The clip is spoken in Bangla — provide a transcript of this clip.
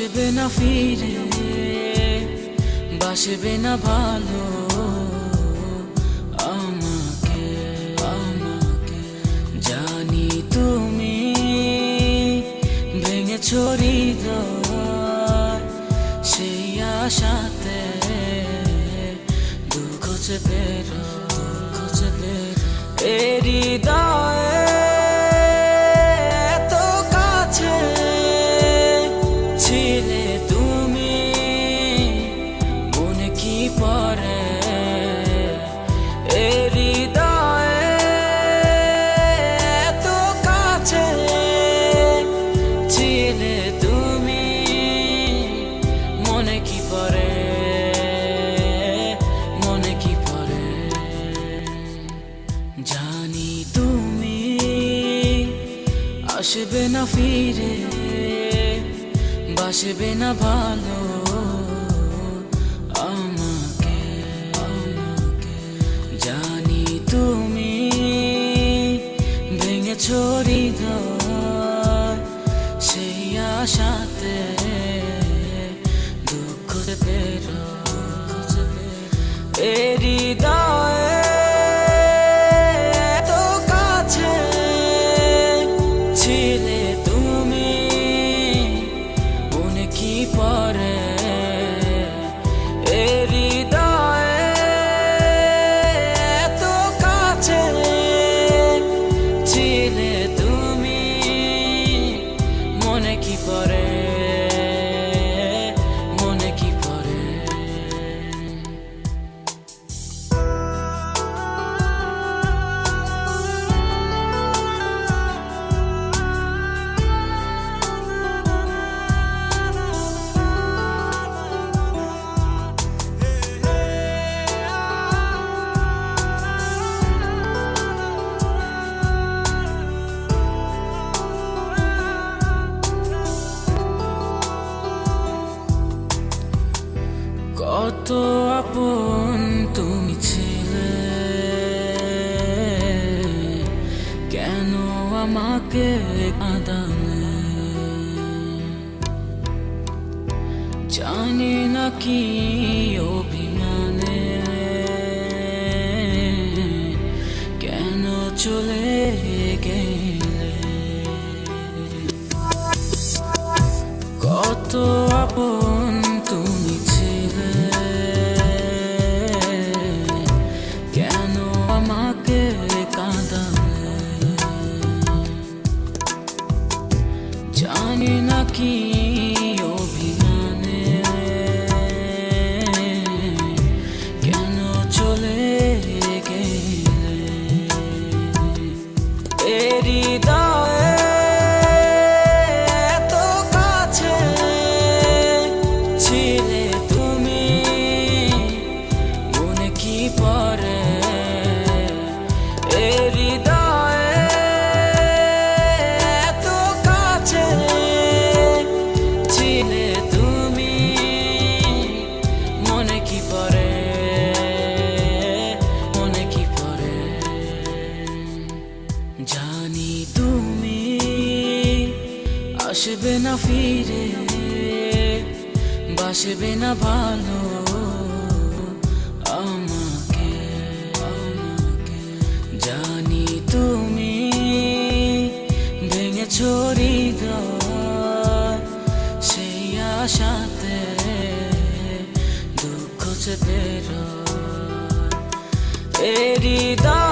আসবে না ফিরে, বাসবে না ভালো আমাকে। জানি তুমি ভেঙেছো হৃদয়, সেই আশাতে দুঃখ চেপে এ হৃদয়ে এত কাছে ছিলে তুমি, মনে কি পড়ে এ হৃদয়ে এত কাছে ছিলে তুমি, মনে কি পড়ে, মনে কি পড়ে। জানি তুমি আসবে না ফিরে, বাসবে না ভালো আমাকে। জানি তুমি ভেঙেছো হৃদয়, সেই আশাতে দুঃখ পেরো এ হৃদয়ে এত কাছে ছিলে তুমি, মনে কি পড়ে এ হৃদয়ে এত কাছে ছিলে তুমি, মনে কি পড়ে, মনে কি পড়ে। কত আপন তুমি ছিলে, কেন আমাকে কাঁদালে, জানি না কি অভিমানে কেন চলে গেলে। কত আপন তুমি ছিলে, কেন আমাকে কাঁদালে, জানি না কি অভিমানে কেন চলে গেলে এ হৃদয়ে এত কাছে ছিলে তুমি, মনে কি পড়ে এ হৃদয়ে এত কাছে ছিলে তুমি, মনে কি পড়ে, মনে কি পড়ে। জানি তুমি আসবে না ফিরে, বাসবে না ভালো আমাকে। জানি তুমি ভেঙেছো হৃদয়, সেই আশাতে দুঃখ চেপে এ হৃদয়।